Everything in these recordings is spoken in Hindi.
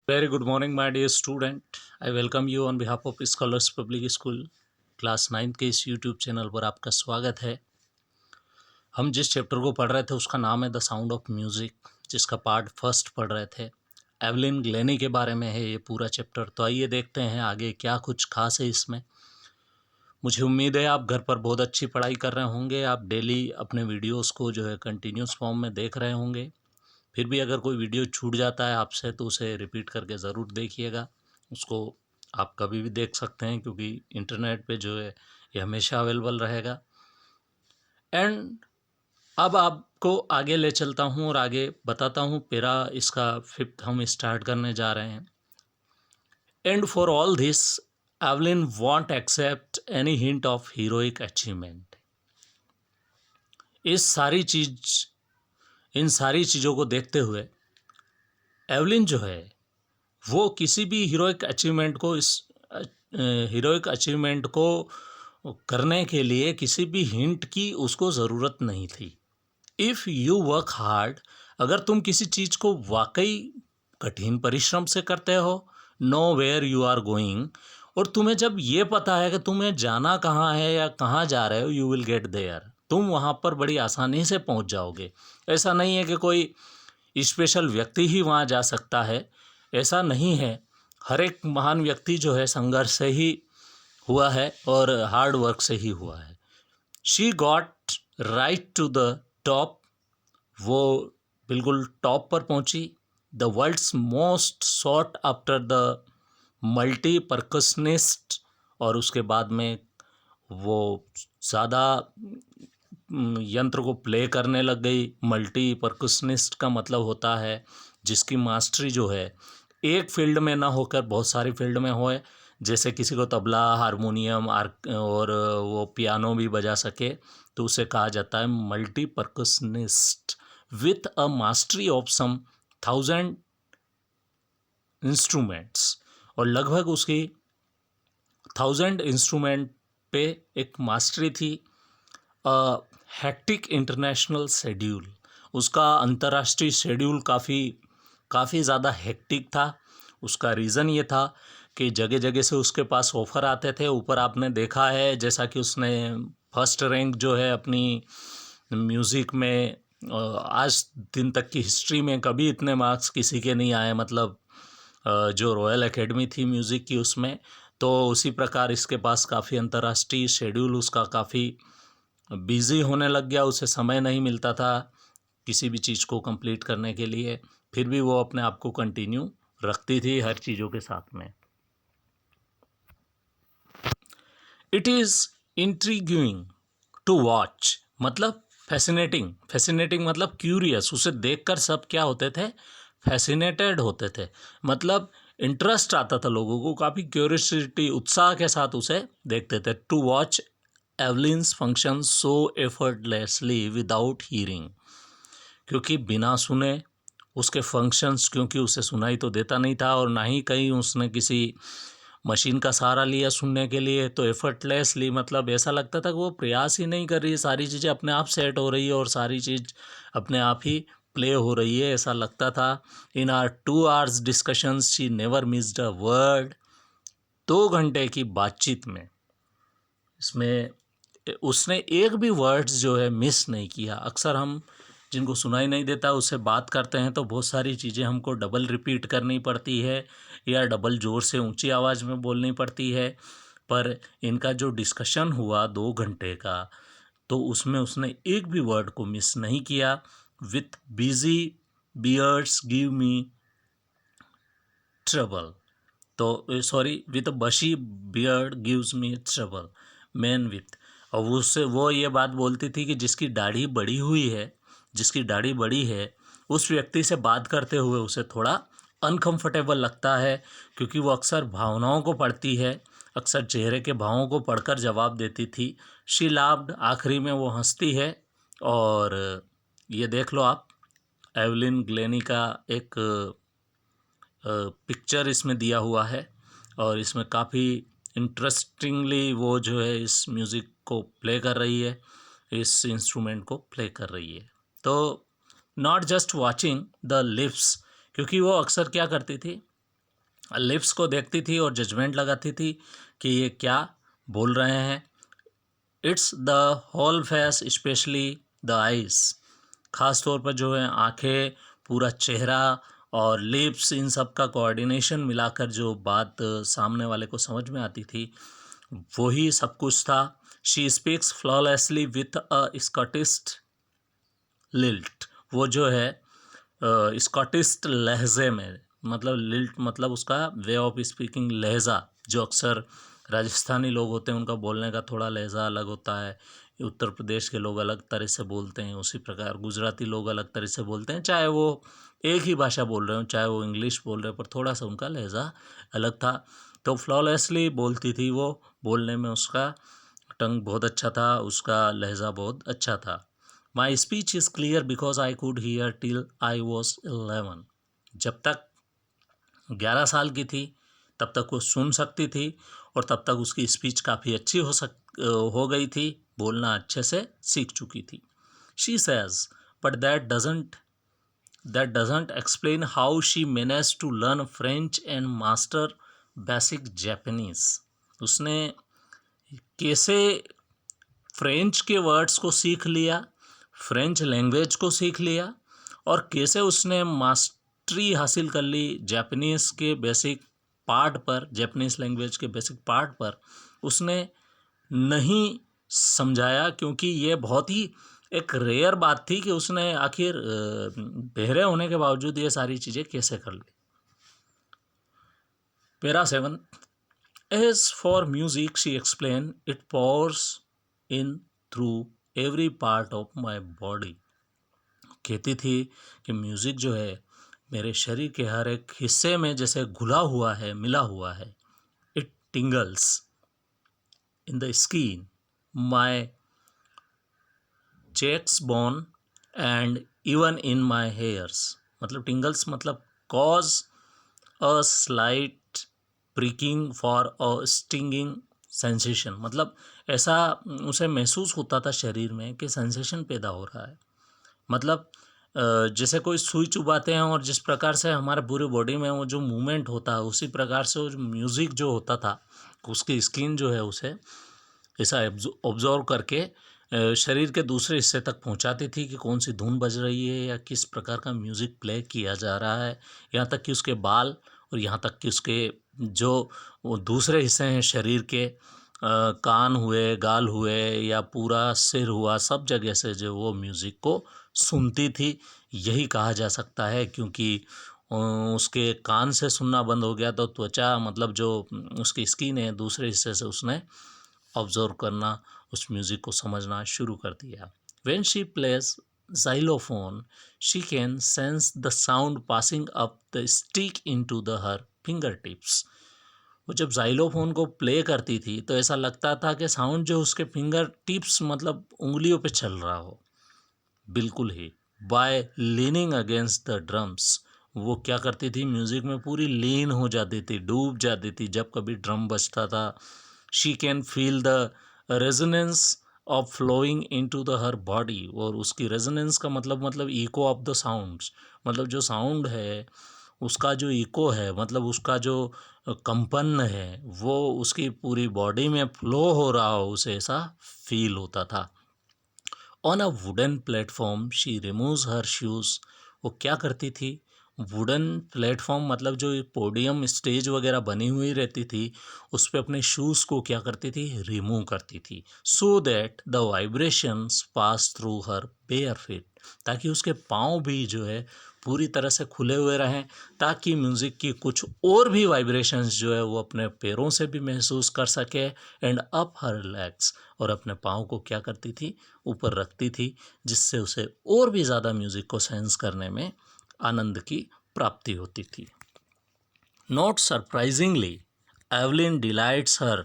Very good morning, my dear student. I welcome you on behalf of Scholars Public School class 9 के इस यूट्यूब चैनल पर आपका स्वागत है। हम जिस चैप्टर को पढ़ रहे थे उसका नाम है द साउंड ऑफ म्यूज़िक, जिसका पार्ट फर्स्ट पढ़ रहे थे। एवलिन ग्लेनी के बारे में है ये पूरा चैप्टर। तो आइए देखते हैं आगे क्या कुछ खास है इसमें। मुझे उम्मीद है आप घर पर बहुत अच्छी पढ़ाई कर रहे होंगे। आप डेली अपने वीडियोस को जो है कंटिन्यूस फॉर्म में देख रहे होंगे। फिर भी अगर कोई वीडियो छूट जाता है आपसे तो उसे रिपीट करके ज़रूर देखिएगा। उसको आप कभी भी देख सकते हैं क्योंकि इंटरनेट पे जो है ये हमेशा अवेलेबल रहेगा। एंड अब आपको आगे ले चलता हूँ और आगे बताता हूँ। पेरा इसका 5th हम स्टार्ट करने जा रहे हैं। And for all this Evelyn won't accept any hint of heroic achievement. इन सारी चीज़ों को देखते हुए एवलिन जो है वो किसी भी हीरोइक अचीवमेंट को करने के लिए किसी भी हिंट की उसको ज़रूरत नहीं थी। इफ़ यू वर्क हार्ड, अगर तुम किसी चीज़ को वाकई कठिन परिश्रम से करते हो, know where you are going, और तुम्हें जब ये पता है कि तुम्हें जाना कहाँ है या कहाँ जा रहे हो, यू विल गेट देयर, तुम वहाँ पर बड़ी आसानी से पहुँच जाओगे। ऐसा नहीं है कि कोई स्पेशल व्यक्ति ही वहाँ जा सकता है, ऐसा नहीं है। हर एक महान व्यक्ति जो है संघर्ष से ही हुआ है और हार्ड वर्क से ही हुआ है। She got right to the top, वो बिल्कुल टॉप पर पहुंची। The world's most sought after the multi percussionist, और उसके बाद में वो ज़्यादा यंत्र को प्ले करने लग गई। मल्टी परकशनिस्ट का मतलब होता है जिसकी मास्टरी जो है एक फील्ड में ना होकर बहुत सारी फील्ड में होए। जैसे किसी को तबला, हारमोनियम और वो पियानो भी बजा सके, तो उसे कहा जाता है multi percussionist with a mastery of some 1000 instruments. और लगभग उसकी 1000 इंस्ट्रूमेंट पे एक मास्टरी थी। हेक्टिक इंटरनेशनल शेड्यूल, उसका अंतर्राष्ट्रीय शेड्यूल काफ़ी ज़्यादा हेक्टिक था। उसका रीज़न ये था कि जगह जगह से उसके पास ऑफ़र आते थे। ऊपर आपने देखा है जैसा कि उसने फर्स्ट रैंक जो है अपनी म्यूज़िक में, आज दिन तक की हिस्ट्री में कभी इतने मार्क्स किसी के नहीं आए, मतलब जो रॉयल एकेडमी थी म्यूज़िक की उसमें। तो उसी प्रकार इसके पास काफ़ी अंतर्राष्ट्रीय शेड्यूल उसका काफ़ी बिज़ी होने लग गया। उसे समय नहीं मिलता था किसी भी चीज़ को कंप्लीट करने के लिए। फिर भी वो अपने आप को कंटिन्यू रखती थी हर चीज़ों के साथ में। इट इज़ इंट्रीग्यूइंग टू वॉच, मतलब फैसिनेटिंग मतलब क्यूरियस। उसे देखकर सब क्या होते थे, फैसिनेटेड होते थे, मतलब इंटरेस्ट आता था लोगों को, काफ़ी क्यूरियोसिटी, उत्साह के साथ उसे देखते थे। To watch Evelyn's function so effortlessly without hearing, क्योंकि बिना सुने उसके फंक्शंस, क्योंकि उसे सुनाई तो देता नहीं था और ना ही कहीं उसने किसी मशीन का सहारा लिया सुनने के लिए। तो एफर्टलेसली मतलब ऐसा लगता था कि वो प्रयास ही नहीं कर रही है, सारी चीज़ें अपने आप सेट हो रही है और सारी चीज़ अपने आप ही प्ले हो रही है, ऐसा लगता था। इन are 2 hours discussions she never missed a word. 2 घंटे की बातचीत में इसमें उसने एक भी वर्ड्स जो है मिस नहीं किया। अक्सर हम जिनको सुनाई नहीं देता उससे बात करते हैं तो बहुत सारी चीज़ें हमको डबल रिपीट करनी पड़ती है या डबल ज़ोर से ऊंची आवाज़ में बोलनी पड़ती है। पर इनका जो डिस्कशन हुआ 2 घंटे का, तो उसमें उसने एक भी वर्ड को मिस नहीं किया। With busy beards give me trouble, तो सॉरी, विथ बशी beard gives me trouble, man with. और उससे वो ये बात बोलती थी कि जिसकी दाढ़ी बड़ी है उस व्यक्ति से बात करते हुए उसे थोड़ा अनकंफर्टेबल लगता है, क्योंकि वो अक्सर भावनाओं को पढ़ती है, अक्सर चेहरे के भावों को पढ़कर जवाब देती थी। शी लाफ्ड, आखिरी में वो हंसती है। और ये देख लो आप, एवलिन ग्लेनी का एक पिक्चर इसमें दिया हुआ है और इसमें काफ़ी इंटरेस्टिंगली वो जो है इस म्यूज़िक को प्ले कर रही है, इस इंस्ट्रूमेंट को प्ले कर रही है। तो not just watching the lips, क्योंकि वो अक्सर क्या करती थी, लिप्स को देखती थी और जजमेंट लगाती थी कि ये क्या बोल रहे हैं। It's the whole face especially the eyes, ख़ास तौर पर जो है आंखें, पूरा चेहरा और लिप्स, इन सब का कोऑर्डिनेशन मिलाकर जो बात सामने वाले को समझ में आती थी वही सब कुछ था। She speaks flawlessly with a Scottish lilt, वो जो है स्कॉटिस्ट लहजे में, मतलब लिल्ट मतलब उसका वे ऑफ स्पीकिंग, लहजा, जो अक्सर राजस्थानी लोग होते हैं उनका बोलने का थोड़ा लहजा अलग होता है। उत्तर प्रदेश के लोग अलग तरह से बोलते हैं, उसी प्रकार गुजराती लोग अलग तरह से बोलते हैं, चाहे वो एक ही भाषा बोल रहे हो, चाहे वो इंग्लिश बोल रहे हो, पर थोड़ा सा उनका लहजा अलग था। तो फ्लॉलेसली बोलती थी वो, बोलने में उसका टंग बहुत अच्छा था, उसका लहजा बहुत अच्छा था। My speech is clear because I could hear till I was 11, जब तक 11 साल की थी तब तक वो सुन सकती थी और तब तक उसकी स्पीच काफ़ी अच्छी हो गई थी, बोलना अच्छे से सीख चुकी थी। She says but that doesn't explain how she manage to learn French and master basic Japanese. उसने कैसे फ्रेंच के वर्ड्स को सीख लिया, फ्रेंच लैंग्वेज को सीख लिया, और कैसे उसने मास्टरी हासिल कर ली जापानीज़ के बेसिक पार्ट पर, जापानीज़ लैंग्वेज के बेसिक पार्ट पर, उसने नहीं समझाया, क्योंकि ये बहुत ही एक रेयर बात थी कि उसने आखिर बहरे होने के बावजूद ये सारी चीज़ें कैसे कर ली। Para 7, As for music, she explained, it pours in through every part of my body. कहती थी कि म्यूज़िक जो है मेरे शरीर के हर एक हिस्से में जैसे घुला हुआ है, मिला हुआ है। It tingles in the skin, my cheekbone and even in my hairs. मतलब tingles मतलब cause a slight pricking for a stinging sensation, मतलब ऐसा उसे महसूस होता था शरीर में कि सेंसेशन पैदा हो रहा है। मतलब जैसे कोई सुई चुभाते हैं और जिस प्रकार से हमारे पूरे बॉडी में वो जो मूवमेंट होता है, उसी प्रकार से वो जो म्यूज़िक जो होता था, उसकी स्किन जो है उसे ऐसा ऑब्जर्व करके शरीर के दूसरे हिस्से तक पहुंचाती थी कि कौन सी धुन बज रही है या किस प्रकार का म्यूज़िक प्ले किया जा रहा है। यहाँ तक कि उसके बाल, और यहाँ तक कि उसके जो वो दूसरे हिस्से हैं शरीर के, कान हुए, गाल हुए या पूरा सिर हुआ, सब जगह से जो वो म्यूज़िक को सुनती थी। यही कहा जा सकता है, क्योंकि उसके कान से सुनना बंद हो गया तो त्वचा, मतलब जो उसकी स्किन है, दूसरे हिस्से से उसने ऑब्जर्व करना, उस म्यूज़िक को समझना शुरू कर दिया। When she plays xylophone, she can sense the sound passing up the stick into her fingertips. वो जब xylophone को प्ले करती थी तो ऐसा लगता था कि साउंड जो उसके फिंगर टिप्स, मतलब उंगलियों पे चल रहा हो, बिल्कुल ही। By leaning against the drums, वो क्या करती थी, म्यूज़िक में पूरी लीन हो जाती थी, डूब जाती थी जब कभी ड्रम बजता था। She can feel the resonance of flowing into the her body, और उसकी रेजोनेंस का मतलब इको ऑफ द साउंड्स, मतलब जो साउंड है उसका जो इको है, मतलब उसका जो कंपन है, वो उसकी पूरी बॉडी में फ्लो हो रहा हो, उसे ऐसा फील होता था। On a wooden platform she removes her shoes, वो क्या करती थी, वुडन प्लेटफॉर्म मतलब जो पोडियम स्टेज वगैरह बनी हुई रहती थी, उस पर अपने शूज़ को क्या करती थी, रिमूव करती थी, so that the vibrations pass through her bare feet, ताकि उसके पाँव भी जो है पूरी तरह से खुले हुए रहें, ताकि म्यूज़िक की कुछ और भी वाइब्रेशंस जो है वो अपने पैरों से भी महसूस कर सके। एंड अप हर लेग्स, और अपने पाँव को क्या करती थी, ऊपर रखती थी, जिससे उसे और भी ज़्यादा म्यूज़िक को सेंस करने में आनंद की प्राप्ति होती थी। Not surprisingly Evelyn delights her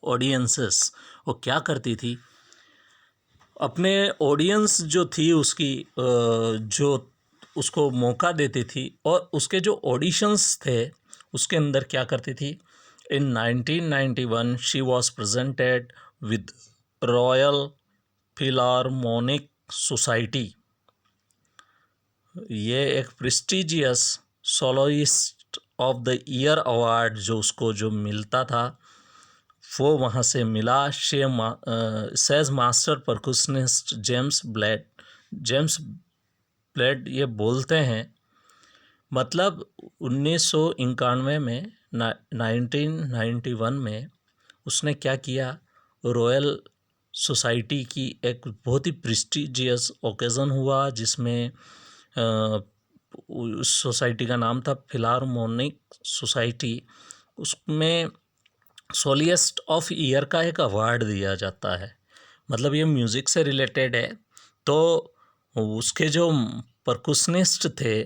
audiences, वो क्या करती थी, अपने ऑडियंस जो थी उसकी जो उसको मौका देती थी, और उसके जो ऑडिशंस थे उसके अंदर क्या करती थी। In 1991 she was presented with royal philharmonic society, ये एक prestigious soloist of the year award जो उसको जो मिलता था वो वहाँ से मिला। Says master percussionist James Blade ये बोलते हैं, मतलब 1991 में 1991 में उसने क्या किया, रॉयल सोसाइटी की एक बहुत ही प्रेस्टिजियस ओकेज़न हुआ जिसमें उस सोसाइटी का नाम था फिलारमोनिक सोसाइटी। उसमें सोलिस्ट ऑफ ईयर का एक अवार्ड दिया जाता है, मतलब ये म्यूज़िक से रिलेटेड है। तो उसके जो परकुशनिस्ट थे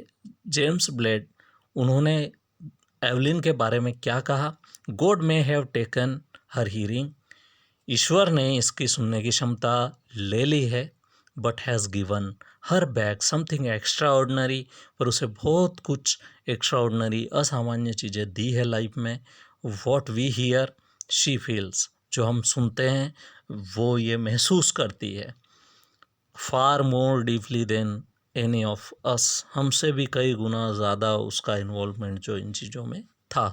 जेम्स ब्लेड, उन्होंने एवलिन के बारे में क्या कहा, God may have taken her hearing, ईश्वर ने इसकी सुनने की क्षमता ले ली है, but has given her back something extraordinary, पर उसे बहुत कुछ एक्स्ट्रा ऑर्डनरी असामान्य चीज़ें दी है लाइफ में। What we hear she feels, जो हम सुनते हैं वो ये महसूस करती है। Far more deeply than any of us, हमसे भी कई गुना ज़्यादा उसका इन्वॉल्वमेंट जो इन चीज़ों में था।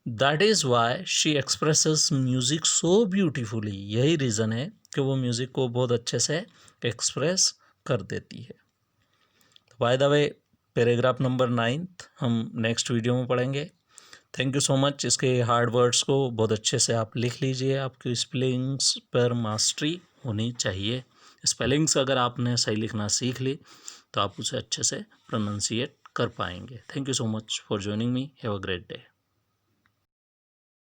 That is why she expresses music so beautifully, यही रीज़न है कि वो म्यूज़िक को बहुत अच्छे से एक्सप्रेस कर देती है। तो by the way paragraph number 9 हम नेक्स्ट वीडियो में पढ़ेंगे। Thank you so much. इसके हार्ड वर्ड्स को बहुत अच्छे से आप लिख लीजिए, आपकी स्पेलिंग्स पर मास्टरी होनी चाहिए। स्पेलिंग्स अगर आपने सही लिखना सीख ली तो आप उसे अच्छे से प्रोनाउंसिएट कर पाएंगे। Thank you so much for joining me. Have a great day.